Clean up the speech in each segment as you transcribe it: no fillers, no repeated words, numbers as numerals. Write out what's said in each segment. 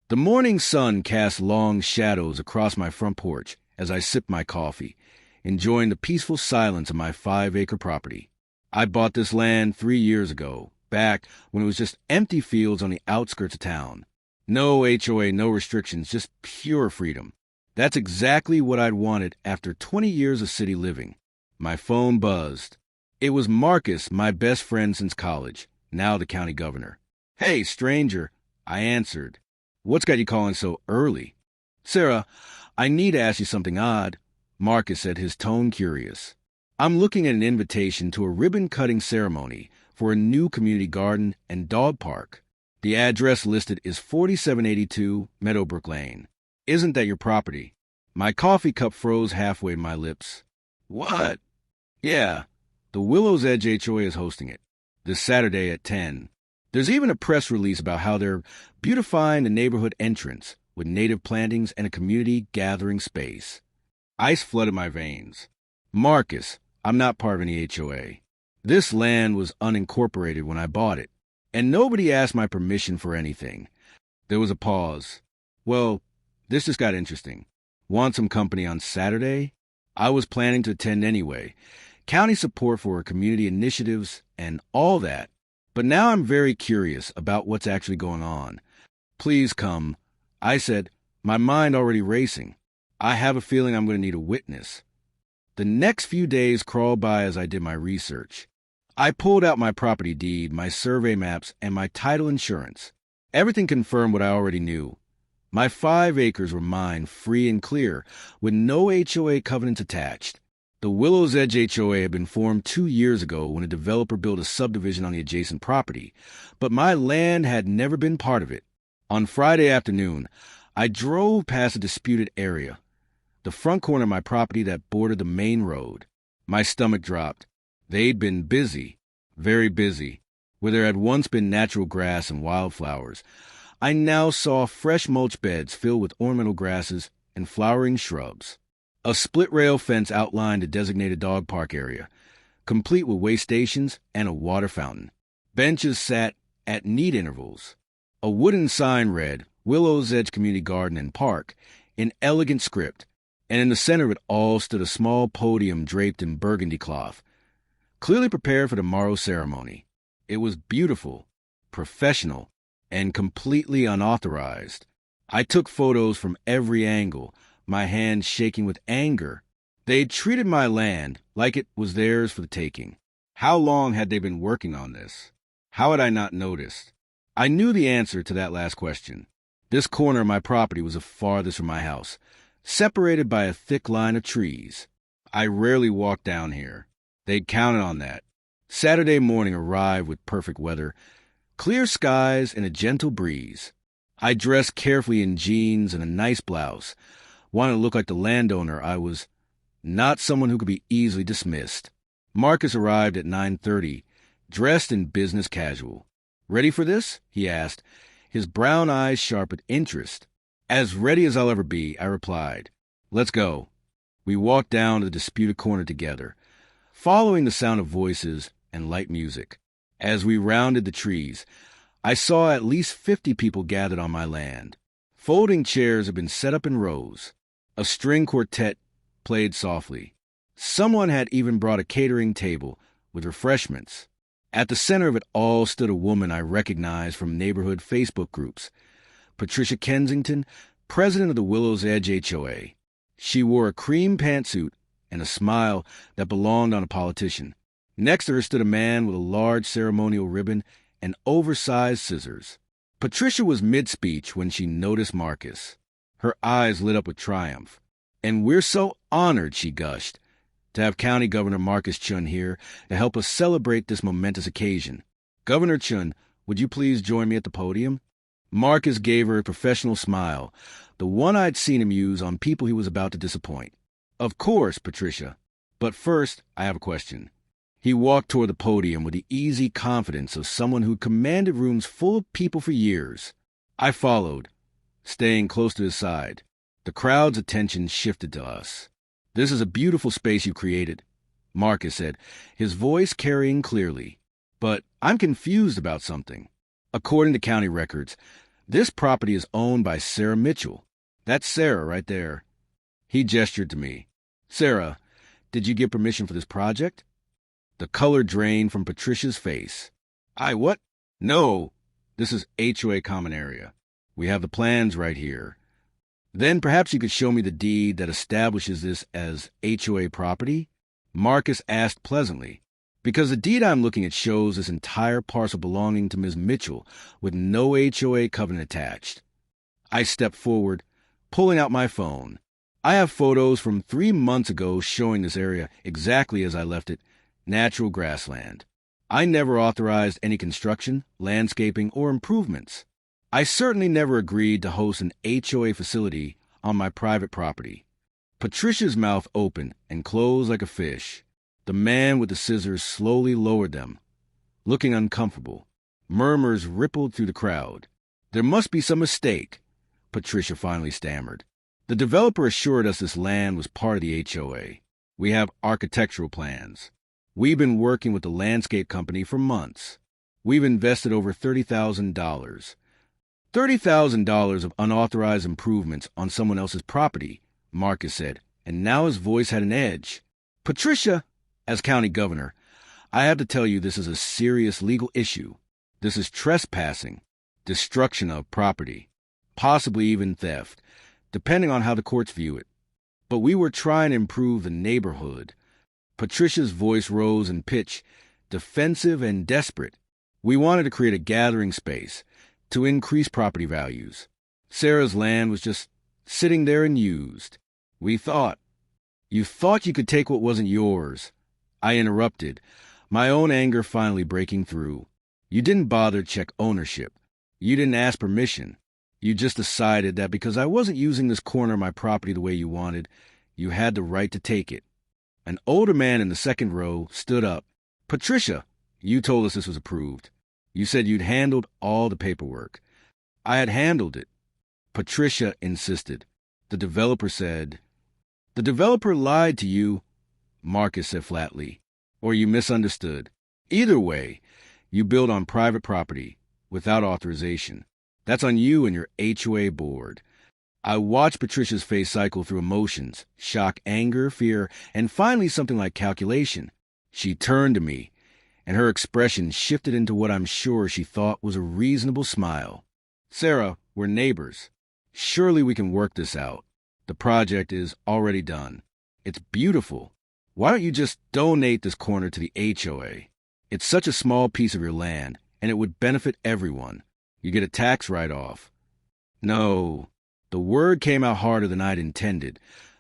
The morning sun cast long shadows across my front porch as I sipped my coffee, enjoying the peaceful silence of my 5-acre property. I bought this land 3 years ago, back when it was just empty fields on the outskirts of town. No HOA, no restrictions, just pure freedom. That's exactly what I'd wanted after 20 years of city living. My phone buzzed. It was Marcus, my best friend since college, now the county governor. "Hey, stranger," I answered. "What's got you calling so early?" "Sarah, I need to ask you something odd," Marcus said, his tone curious. "I'm looking at an invitation to a ribbon-cutting ceremony for a new community garden and dog park. The address listed is 4782 Meadowbrook Lane. Isn't that your property?" My coffee cup froze halfway to my lips. "What?" "Yeah, the Willows Edge HOA is hosting it, this Saturday at 10. There's even a press release about how they're beautifying the neighborhood entrance with native plantings and a community gathering space." Ice flooded my veins. "Marcus, I'm not part of any HOA. This land was unincorporated when I bought it, and nobody asked my permission for anything." There was a pause. "Well, this just got interesting. Want some company on Saturday?" I was planning to attend anyway. County support for community initiatives and all that. But now I'm very curious about what's actually going on. "Please come," I said, my mind already racing. "I have a feeling I'm going to need a witness." The next few days crawled by as I did my research. I pulled out my property deed, my survey maps, and my title insurance. Everything confirmed what I already knew. My 5 acres were mine, free and clear, with no HOA covenants attached. The Willows Edge HOA had been formed 2 years ago when a developer built a subdivision on the adjacent property, but my land had never been part of it. On Friday afternoon, I drove past a disputed area, the front corner of my property that bordered the main road. My stomach dropped. They'd been busy, very busy. Where there had once been natural grass and wildflowers, I now saw fresh mulch beds filled with ornamental grasses and flowering shrubs. A split-rail fence outlined a designated dog park area, complete with way stations and a water fountain. Benches sat at neat intervals. A wooden sign read, "Willows Edge Community Garden and Park," in elegant script, and in the center of it all stood a small podium draped in burgundy cloth, clearly prepared for tomorrow's ceremony. It was beautiful, professional, and completely unauthorized. I took photos from every angle, my hands shaking with anger. They'd treated my land like it was theirs for the taking. How long had they been working on this? How had I not noticed? I knew the answer to that last question. This corner of my property was the farthest from my house, separated by a thick line of trees. I rarely walked down here. They'd counted on that. Saturday morning arrived with perfect weather, clear skies and a gentle breeze. I dressed carefully in jeans and a nice blouse, wanted to look like the landowner I was, not someone who could be easily dismissed. Marcus arrived at 9:30, dressed in business casual. "Ready for this?" he asked, his brown eyes sharp with interest. "As ready as I'll ever be," I replied. "Let's go." We walked down to the disputed corner together, following the sound of voices and light music. As we rounded the trees, I saw at least 50 people gathered on my land. Folding chairs had been set up in rows. A string quartet played softly. Someone had even brought a catering table with refreshments. At the center of it all stood a woman I recognized from neighborhood Facebook groups, Patricia Kensington, president of the Willows Edge HOA. She wore a cream pantsuit and a smile that belonged on a politician. Next to her stood a man with a large ceremonial ribbon and oversized scissors. Patricia was mid-speech when she noticed Marcus. Her eyes lit up with triumph. "And we're so honored," she gushed, "to have County Governor Marcus Chun here to help us celebrate this momentous occasion. Governor Chun, would you please join me at the podium?" Marcus gave her a professional smile, the one I'd seen him use on people he was about to disappoint. "Of course, Patricia. But first, I have a question." He walked toward the podium with the easy confidence of someone who commanded rooms full of people for years. I followed, staying close to his side. The crowd's attention shifted to us. "This is a beautiful space you created," Marcus said, his voice carrying clearly. "But I'm confused about something. According to county records, This property is owned by Sarah Mitchell. That's Sarah right there. He gestured to me. Sarah, did you get permission for this project? The color drained from Patricia's face. What? No. This is HOA common area. We have the plans right here. Then perhaps you could show me the deed that establishes this as HOA property? Marcus asked pleasantly, because the deed I'm looking at shows this entire parcel belonging to Ms. Mitchell with no HOA covenant attached. I stepped forward, pulling out my phone. I have photos from 3 months ago showing this area exactly as I left it, natural grassland. I never authorized any construction, landscaping, or improvements. I certainly never agreed to host an HOA facility on my private property. Patricia's mouth opened and closed like a fish. The man with the scissors slowly lowered them, looking uncomfortable. Murmurs rippled through the crowd. There must be some mistake, Patricia finally stammered. The developer assured us this land was part of the HOA. We have architectural plans. We've been working with the landscape company for months. We've invested over $30,000. $30,000 of unauthorized improvements on someone else's property, Marcus said, and now his voice had an edge. Patricia, as county governor, I have to tell you this is a serious legal issue. This is trespassing, destruction of property, possibly even theft, depending on how the courts view it. But we were trying to improve the neighborhood. Patricia's voice rose in pitch, defensive and desperate. We wanted to create a gathering space to increase property values. Sarah's land was just sitting there unused. You thought you could take what wasn't yours. I interrupted, my own anger finally breaking through. You didn't bother to check ownership. You didn't ask permission. You just decided that because I wasn't using this corner of my property the way you wanted, you had the right to take it. An older man in the second row stood up. Patricia, you told us this was approved. You said you'd handled all the paperwork. I had handled it. Patricia insisted. The developer said, The developer lied to you, Marcus said flatly, or you misunderstood. Either way, you build on private property without authorization. That's on you and your HOA board. I watched Patricia's face cycle through emotions, shock, anger, fear, and finally something like calculation. She turned to me, and her expression shifted into what I'm sure she thought was a reasonable smile. Sarah, we're neighbors. Surely we can work this out. The project is already done. It's beautiful. Why don't you just donate this corner to the HOA? It's such a small piece of your land, and it would benefit everyone. You get a tax write-off. No. The word came out harder than I'd intended,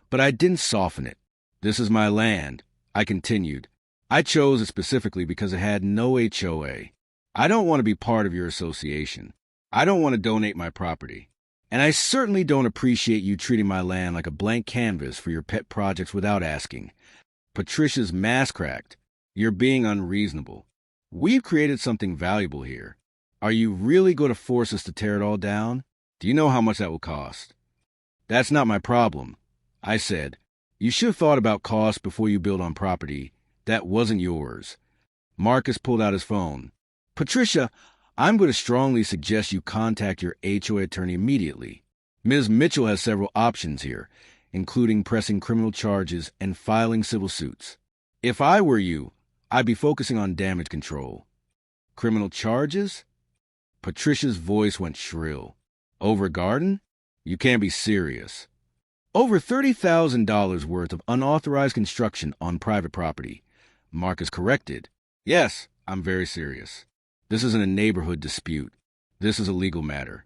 but I didn't soften it. This is my land, I continued. I chose it specifically because it had no HOA. I don't want to be part of your association. I don't want to donate my property. And I certainly don't appreciate you treating my land like a blank canvas for your pet projects without asking. Patricia's mask cracked. You're being unreasonable. We've created something valuable here. Are you really going to force us to tear it all down? Do you know how much that will cost? That's not my problem, I said. You should have thought about costs before you build on property. That wasn't yours. Marcus pulled out his phone. Patricia, I'm going to strongly suggest you contact your HOA attorney immediately. Ms. Mitchell has several options here, including pressing criminal charges and filing civil suits. If I were you, I'd be focusing on damage control. Criminal charges? Patricia's voice went shrill. Over a garden? You can't be serious. Over $30,000 worth of unauthorized construction on private property. Marcus corrected. Yes, I'm very serious. This isn't a neighborhood dispute. This is a legal matter.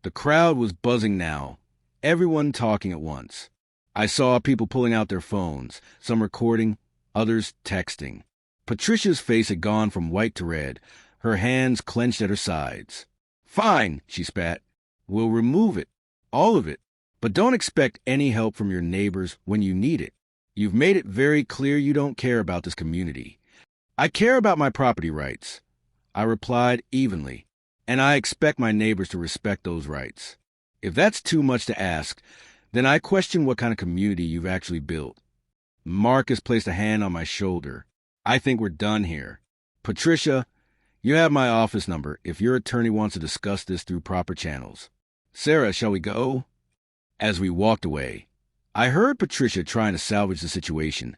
The crowd was buzzing now, everyone talking at once. I saw people pulling out their phones, some recording, others texting. Patricia's face had gone from white to red, her hands clenched at her sides. Fine, she spat. We'll remove it, all of it. But don't expect any help from your neighbors when you need it. You've made it very clear you don't care about this community. I care about my property rights, I replied evenly, and I expect my neighbors to respect those rights. If that's too much to ask, then I question what kind of community you've actually built. Marcus placed a hand on my shoulder. I think we're done here. Patricia, You have my office number if your attorney wants to discuss this through proper channels. Sarah, shall we go? As we walked away, I heard Patricia trying to salvage the situation,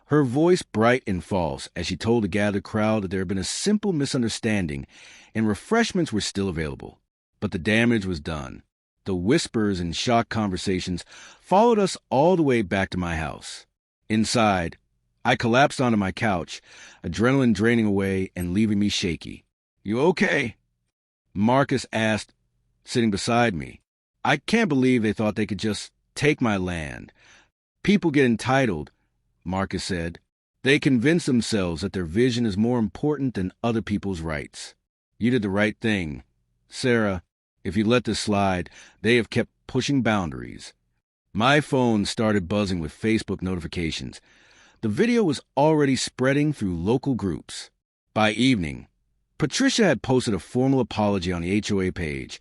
her voice bright and false as she told the gathered crowd that there had been a simple misunderstanding and refreshments were still available. But the damage was done. The whispers and shocked conversations followed us all the way back to my house. Inside, I collapsed onto my couch, adrenaline draining away and leaving me shaky. "You okay?" Marcus asked, sitting beside me. "I can't believe they thought they could just take my land. People get entitled," Marcus said. "They convince themselves that their vision is more important than other people's rights. You did the right thing. Sarah, if you let this slide, they have kept pushing boundaries." My phone started buzzing with Facebook notifications. The video was already spreading through local groups. By evening, Patricia had posted a formal apology on the HOA page,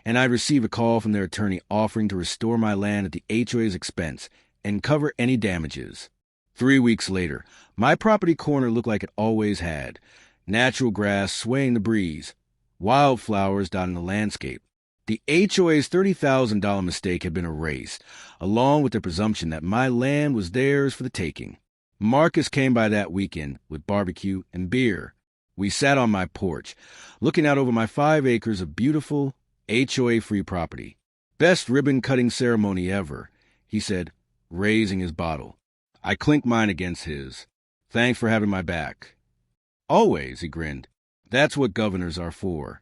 and I'd received a call from their attorney offering to restore my land at the HOA's expense and cover any damages. 3 weeks later, my property corner looked like it always had. Natural grass swaying in the breeze, wildflowers dotting the landscape. The HOA's $30,000 mistake had been erased, along with the presumption that my land was theirs for the taking. Marcus came by that weekend with barbecue and beer. We sat on my porch, looking out over my 5 acres of beautiful, HOA-free property. "Best ribbon-cutting ceremony ever," he said, raising his bottle. I clinked mine against his. "Thanks for having my back." "Always," he grinned. "That's what governors are for."